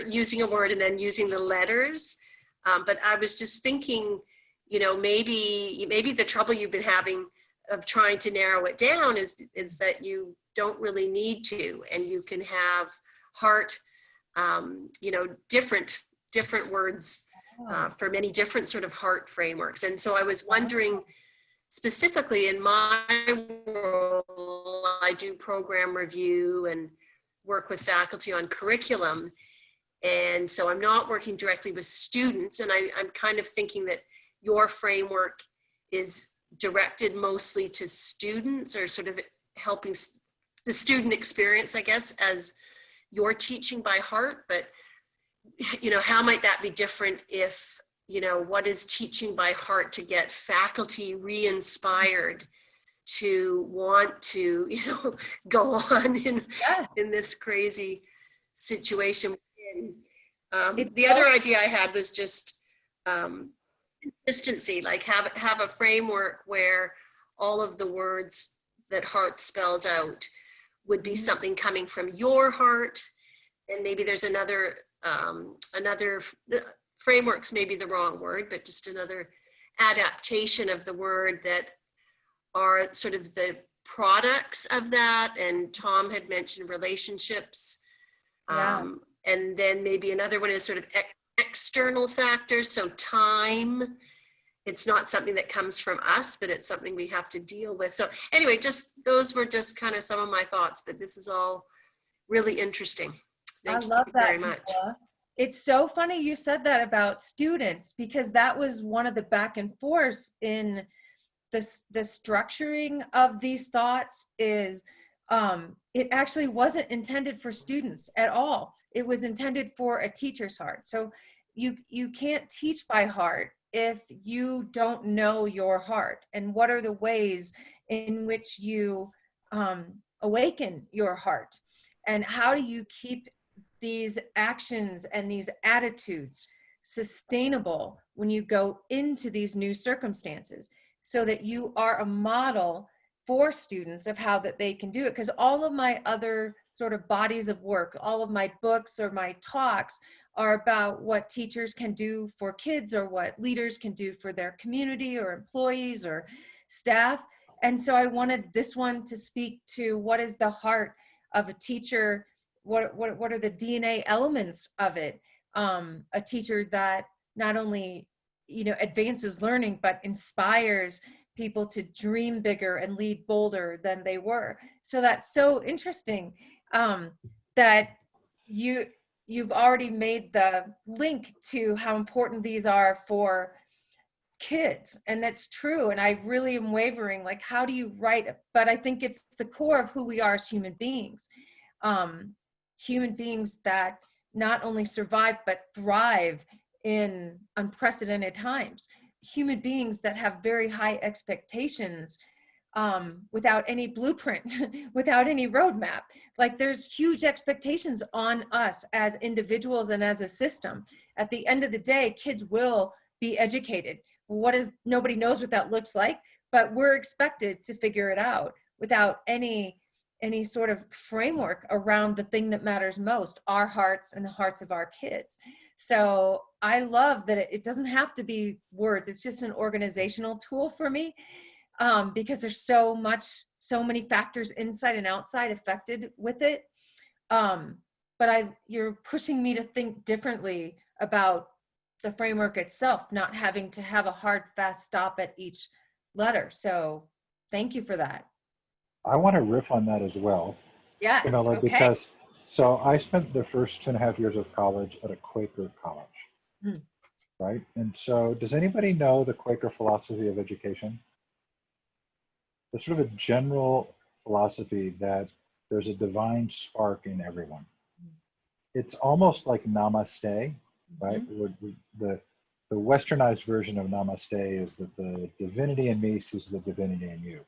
using a word and then using the letters. But I was just thinking, maybe the trouble you've been having of trying to narrow it down is that you don't really need to, and you can have heart, different words for many different sort of heart frameworks. And so I was wondering, specifically in my role, I do program review and work with faculty on curriculum. And so I'm not working directly with students, and I'm kind of thinking that your framework is directed mostly to students, or sort of helping the student experience, I guess, as you're teaching by heart. But, you know, how might that be different if, you know, what is teaching by heart to get faculty re-inspired to want to, you know, go on in this crazy situation. The other idea I had was just consistency, like have a framework where all of the words that heart spells out would be something coming from your heart, and maybe there's another framework's maybe the wrong word, but just another adaptation of the word that are sort of the products of that. And Tom had mentioned relationships. And then maybe another one is sort of external factors. So time, it's not something that comes from us, but it's something we have to deal with. So anyway, just those were just kind of some of my thoughts, but this is all really interesting. Thank you very much. Camilla. It's so funny you said that about students, because that was one of the back and forths in the structuring of these thoughts is it actually wasn't intended for students at all. It was intended for a teacher's heart. So you can't teach by heart if you don't know your heart, and what are the ways in which you awaken your heart, and how do you keep these actions and these attitudes sustainable when you go into these new circumstances, so that you are a model for students of how that they can do it. Because all of my other sort of bodies of work, all of my books or my talks are about what teachers can do for kids, or what leaders can do for their community or employees or staff. And so I wanted this one to speak to what is the heart of a teacher, what are the DNA elements of it, a teacher that not only, you know, advances learning, but inspires people to dream bigger and lead bolder than they were. So that's so interesting that you've already made the link to how important these are for kids. And that's true. And I really am wavering, like, how do you write? But I think it's the core of who we are as human beings. Human beings that not only survive, but thrive in unprecedented times. Human beings that have very high expectations without any blueprint, without any roadmap. Like, there's huge expectations on us as individuals and as a system. At the end of the day, kids will be educated. Nobody knows what that looks like, but we're expected to figure it out without any sort of framework around the thing that matters most, our hearts and the hearts of our kids. So I love that it doesn't have to be words. It's just an organizational tool for me, because there's so many factors inside and outside affected with it. But you're pushing me to think differently about the framework itself, not having to have a hard, fast stop at each letter. So thank you for that. I want to riff on that as well, Yes. Camilla, Okay. because so I spent the first 2.5 years of college at a Quaker college, right? And so does anybody know the Quaker philosophy of education? There's sort of a general philosophy that there's a divine spark in everyone. It's almost like namaste, right? The westernized version of namaste is that the divinity in me sees the divinity in you.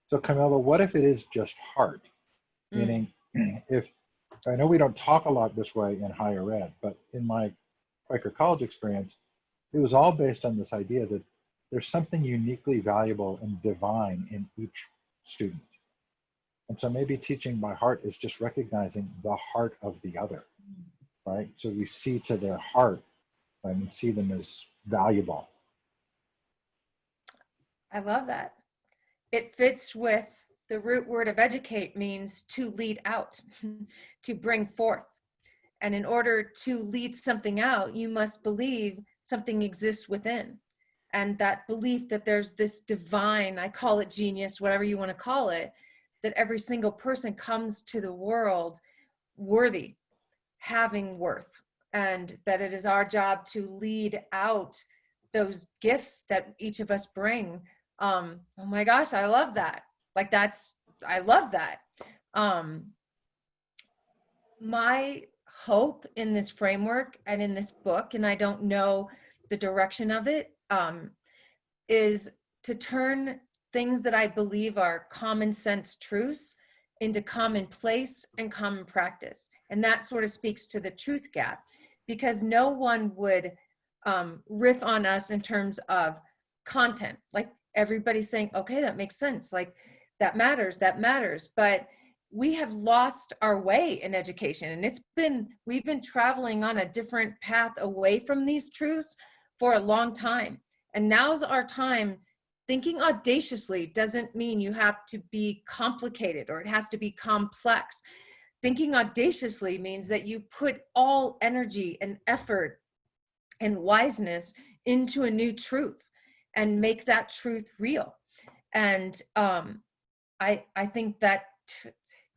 So Camilla, what if it is just heart? Meaning, if I know we don't talk a lot this way in higher ed, but in my Quaker college experience, it was all based on this idea that there's something uniquely valuable and divine in each student. And so maybe teaching by heart is just recognizing the heart of the other, right? So we see to their heart, right, and see them as valuable. I love that. It fits with the root word of educate, means to lead out, to bring forth. And in order to lead something out, you must believe something exists within. And that belief that there's this divine, I call it genius, whatever you want to call it, that every single person comes to the world worthy, having worth, and that it is our job to lead out those gifts that each of us bring. Oh my gosh, I love that. Like I love that. My hope in this framework and in this book, and I don't know the direction of it, is to turn things that I believe are common sense truths into commonplace and common practice. And that sort of speaks to the truth gap, because no one would riff on us in terms of content. Like everybody's saying, okay, that makes sense. Like that matters. But we have lost our way in education, and we've been traveling on a different path away from these truths for a long time. And now's our time. Thinking audaciously doesn't mean you have to be complicated or it has to be complex. Thinking audaciously means that you put all energy and effort and wiseness into a new truth and make that truth real. And I think that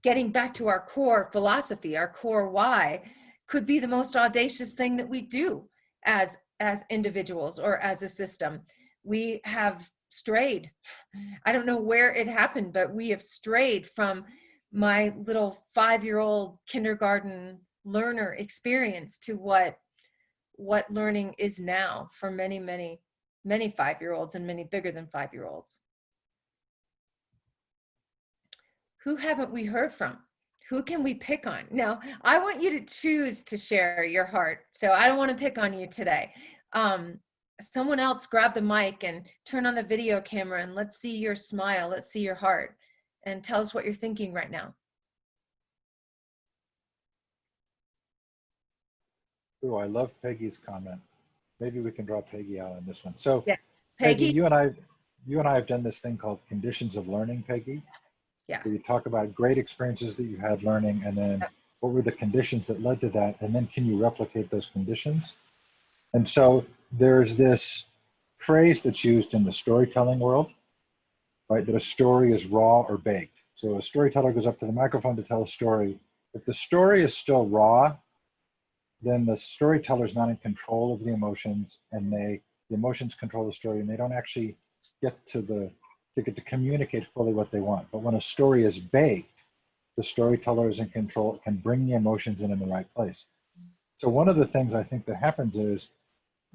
getting back to our core philosophy, our core why, could be the most audacious thing that we do as individuals or as a system. We have strayed. I don't know where it happened, but we have strayed from my little 5-year-old kindergarten learner experience to what learning is now for many 5-year-olds and many bigger than 5-year-olds. Who haven't we heard from? Who can we pick on? Now, I want you to choose to share your heart. So I don't want to pick on you today. Someone else grab the mic and turn on the video camera and let's see your smile. Let's see your heart and tell us what you're thinking right now. Oh, I love Peggy's comment. Maybe we can draw Peggy out on this one. So Yeah. Peggy, you and I have done this thing called conditions of learning, Peggy. Yeah. So you talk about great experiences that you had learning, and then what were the conditions that led to that, and then can you replicate those conditions? And so there's this phrase that's used in the storytelling world, right, that a story is raw or baked. So a storyteller goes up to the microphone to tell a story. If the story is still raw, then the storyteller is not in control of the emotions, and the emotions control the story, and they don't actually get to communicate fully what they want. But when a story is baked, the storyteller is in control, can bring the emotions in the right place. So one of the things I think that happens is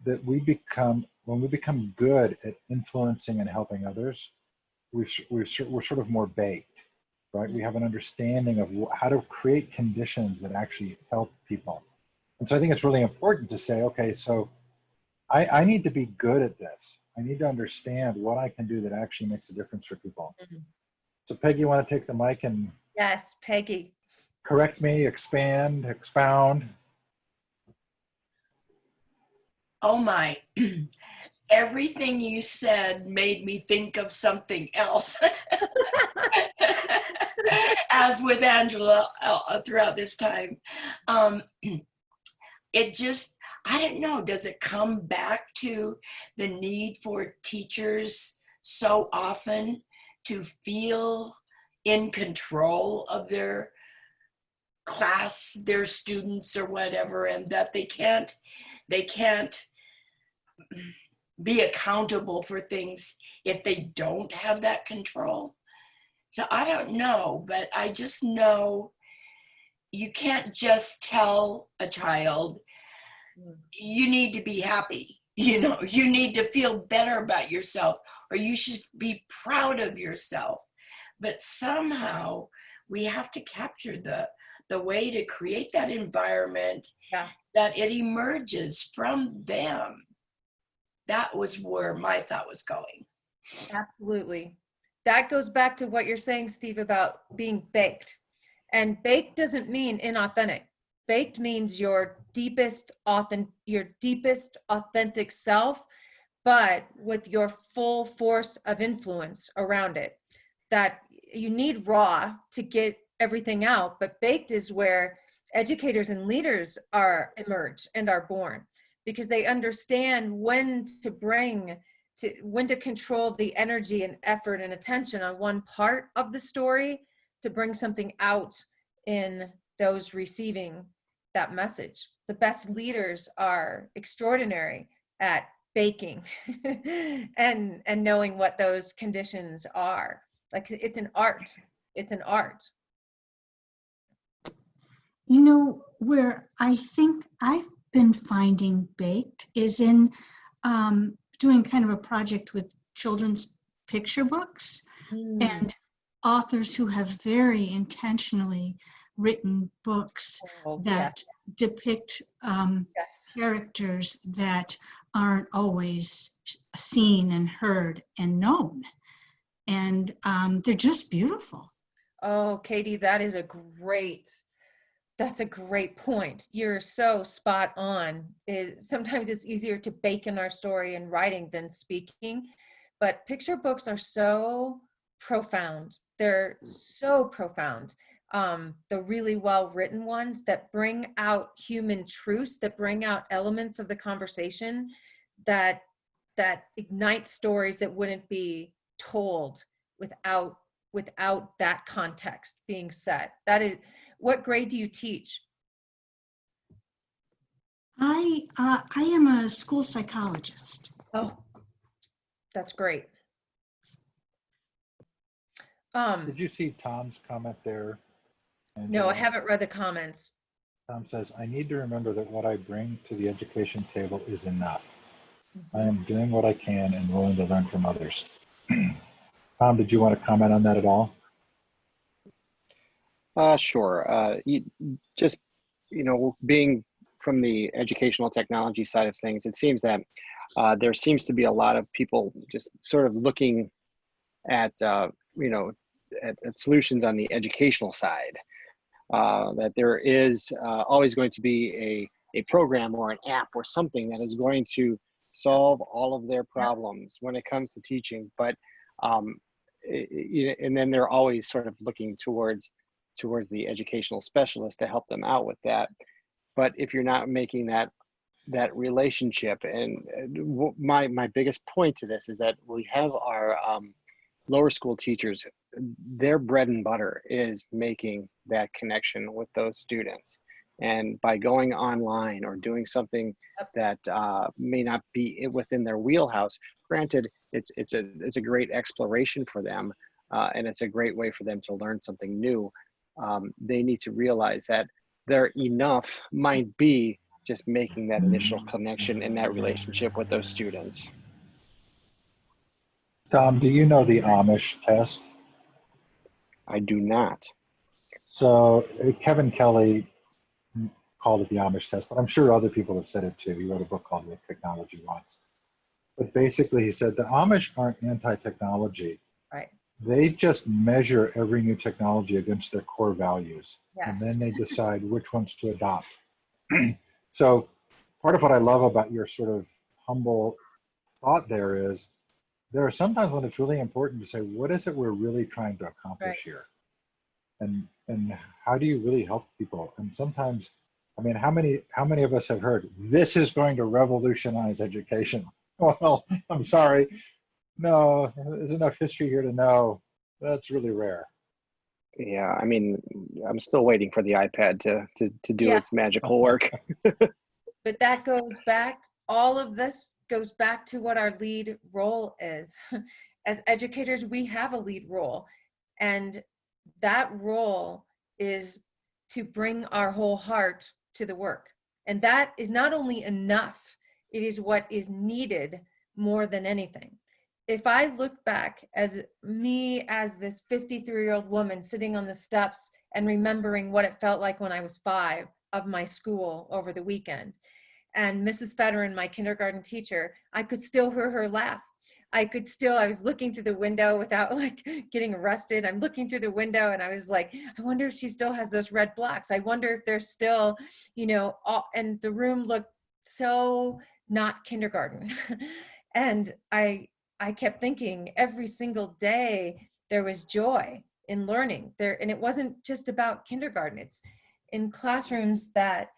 that when we become good at influencing and helping others, we're sort of more baked, right? We have an understanding of how to create conditions that actually help people. And so I think it's really important to say, okay, so I need to be good at this. I need to understand what I can do that actually makes a difference for people. Mm-hmm. So Peggy, you want to take the mic and yes, Peggy, correct me, expound. Oh my, everything you said made me think of something else. As with Angela throughout this time. It just, I don't know, does it come back to the need for teachers so often to feel in control of their class, their students or whatever, and that they can't be accountable for things if they don't have that control? So I don't know, but I just know you can't just tell a child, you need to be happy, you need to feel better about yourself, or you should be proud of yourself. But somehow we have to capture the way to create that environment that it emerges from them. That was where my thought was going. Absolutely. That goes back to what you're saying, Steve, about being baked. And baked doesn't mean inauthentic. Baked means your deepest authentic self, but with your full force of influence around it. That you need raw to get everything out, but baked is where educators and leaders emerge and are born, because they understand when to control the energy and effort and attention on one part of the story to bring something out in those receiving that message. the best leaders are extraordinary at baking and knowing what those conditions are. Like, it's an art. It's an art. You know, where I think I've been finding baked is in doing kind of a project with children's picture books and authors who have very intentionally written books that depict characters that aren't always seen and heard and known. And they're just beautiful. Oh, Katie, that's a great point. You're so spot on. Sometimes it's easier to bake in our story in writing than speaking, but picture books are so profound. They're so profound. The really well-written ones that bring out human truths, that bring out elements of the conversation that ignite stories that wouldn't be told without that context being set. That is, what grade do you teach? I am a school psychologist. Oh, that's great. Did you see Tom's comment there? And, no, I haven't read the comments. Tom says, I need to remember that what I bring to the education table is enough. I am doing what I can and willing to learn from others. Tom, did you want to comment on that at all? Sure. Just, being from the educational technology side of things, it seems that there seems to be a lot of people just sort of looking at, at solutions on the educational side. That there is always going to be a program or an app or something that is going to solve all of their problems when it comes to teaching. But and then they're always sort of looking towards the educational specialist to help them out with that. But if you're not making that relationship, and my biggest point to this is that we have our lower school teachers, their bread and butter is making that connection with those students. And by going online or doing something that may not be within their wheelhouse, granted, it's a great exploration for them, and it's a great way for them to learn something new. They need to realize that their enough might be just making that initial connection in that relationship with those students. Tom, do you know the Amish test? I do not. So Kevin Kelly called it the Amish test, but I'm sure other people have said it too. He wrote a book called The Technology Once. But basically he said the Amish aren't anti-technology. Right. They just measure every new technology against their core values. Yes. And then they decide which ones to adopt. So part of what I love about your sort of humble thought there is, there are sometimes when it's really important to say, what is it we're really trying to accomplish here? And how do you really help people? And sometimes, I mean, how many of us have heard, this is going to revolutionize education? Well, I'm sorry. No, there's enough history here to know that's really rare. Yeah, I mean, I'm still waiting for the iPad to do its magical work. But that goes back, all of this goes back to what our lead role is. As educators, we have a lead role, and that role is to bring our whole heart to the work. And that is not only enough, it is what is needed more than anything. If I look back as me, as this 53-year-old woman sitting on the steps and remembering what it felt like when I was 5 of my school over the weekend, and Mrs. Federer, my kindergarten teacher, I could still hear her laugh. I was looking through the window without like getting arrested. I'm looking through the window and I was like, I wonder if she still has those red blocks. I wonder if they're still, and the room looked so not kindergarten. And I kept thinking every single day there was joy in learning there. And it wasn't just about kindergarten. It's in classrooms that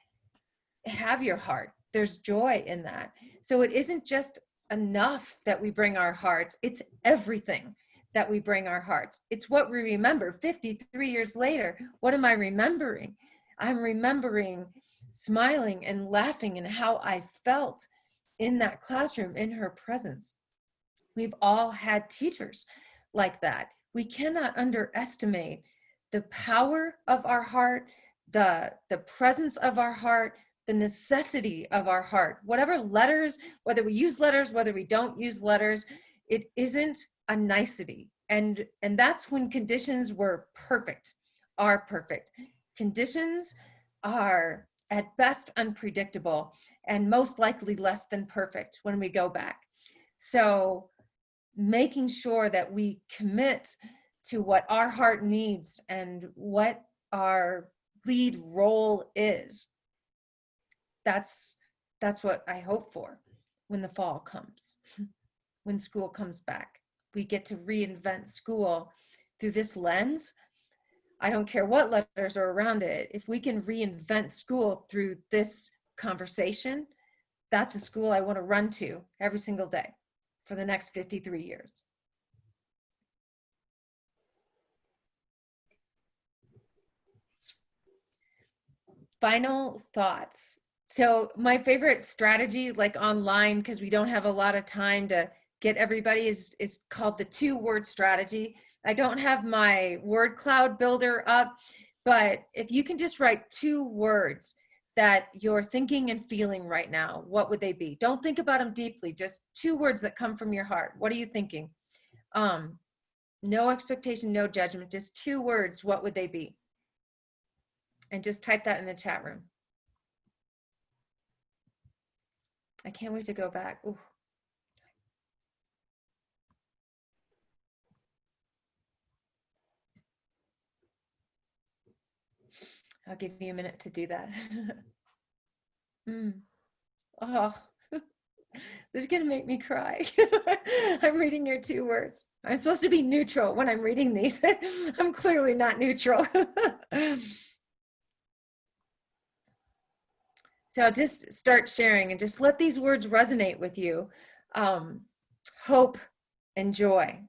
have your heart. There's joy in that. So it isn't just enough that we bring our hearts. It's everything that we bring our hearts. It's what we remember 53 years later. What am I remembering? I'm remembering smiling and laughing and how I felt in that classroom in her presence. We've all had teachers like that. We cannot underestimate the power of our heart, the presence of our heart, the necessity of our heart. Whatever letters, whether we use letters, whether we don't use letters, it isn't a nicety. And that's when conditions were perfect, are perfect. Conditions are at best unpredictable and most likely less than perfect when we go back. So making sure that we commit to what our heart needs and what our lead role is, that's what I hope for when the fall comes, when school comes back. We get to reinvent school through this lens. I don't care what letters are around it. If we can reinvent school through this conversation, that's a school I want to run to every single day for the next 53 years. Final thoughts. So my favorite strategy, like online, because we don't have a lot of time to get everybody, is called the 2-word strategy. I don't have my word cloud builder up, but if you can just write 2 words that you're thinking and feeling right now, what would they be? Don't think about them deeply, just 2 words that come from your heart. What are you thinking? No expectation, no judgment, just 2 words. What would they be? And just type that in the chat room. I can't wait to go back. Ooh. I'll give you a minute to do that. Oh, this is gonna make me cry. I'm reading your 2 words. I'm supposed to be neutral when I'm reading these. I'm clearly not neutral. So I'll just start sharing and just let these words resonate with you. Hope and joy,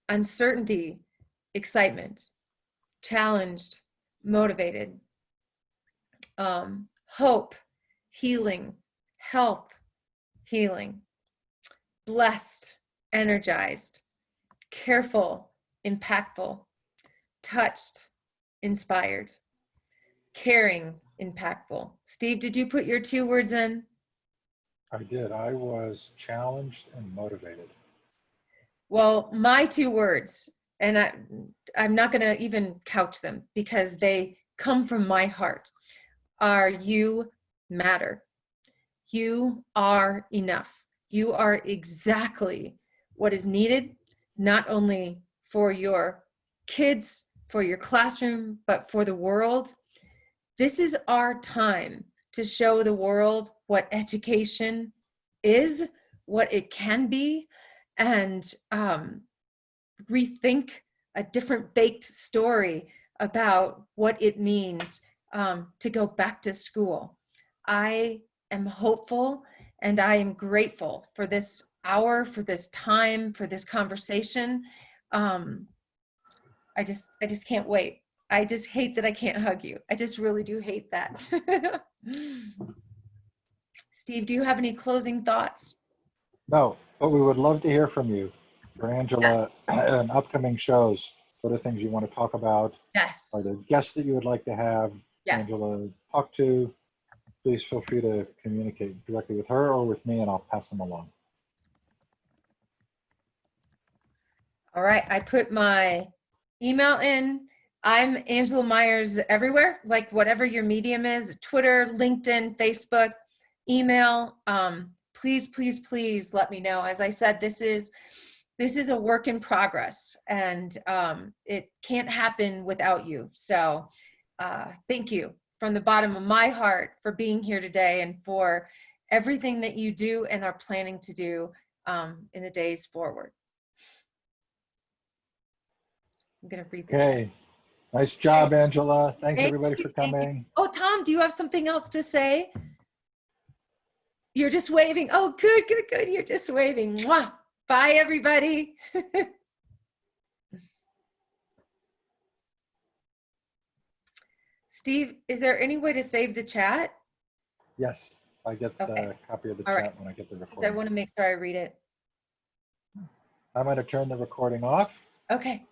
uncertainty, excitement, challenged, motivated, hope, healing, health, healing, blessed, energized, careful, impactful, touched, inspired, caring, impactful. Steve, did you put your 2 words in? I did. I was challenged and motivated. Well, my 2 words, and I'm not going to even couch them because they come from my heart, are you matter. You are enough. You are exactly what is needed, not only for your kids, for your classroom, but for the world. This is our time to show the world what education is, what it can be, and rethink a different baked story about what it means to go back to school. I am hopeful and I am grateful for this hour, for this time, for this conversation. I just can't wait. I just hate that I can't hug you. I just really do hate that. Steve, do you have any closing thoughts? No, but we would love to hear from you for Angela and upcoming shows. What are things you want to talk about? Yes. Are there guests that you would like to have Yes. Angela talk to? Please feel free to communicate directly with her or with me, and I'll pass them along. All right, I put my email in. I'm Angela Maiers everywhere, like whatever your medium is, Twitter, LinkedIn, Facebook, email. Please, please, please let me know. As I said, this is a work in progress, and it can't happen without you. So thank you from the bottom of my heart for being here today and for everything that you do and are planning to do in the days forward. I'm going to read the Okay. chat. Nice job, Angela. Thanks Thank everybody you, for thank you. coming. Oh, Tom, do you have something else to say? You're just waving. Oh, good, good, good. You're just waving. Mwah. Bye, everybody. Steve, is there any way to save the chat? Yes, I get the Okay. copy of the All chat right. when I get the 'Cause I recording. want to make sure I read it. I'm going to turn the recording off. Okay.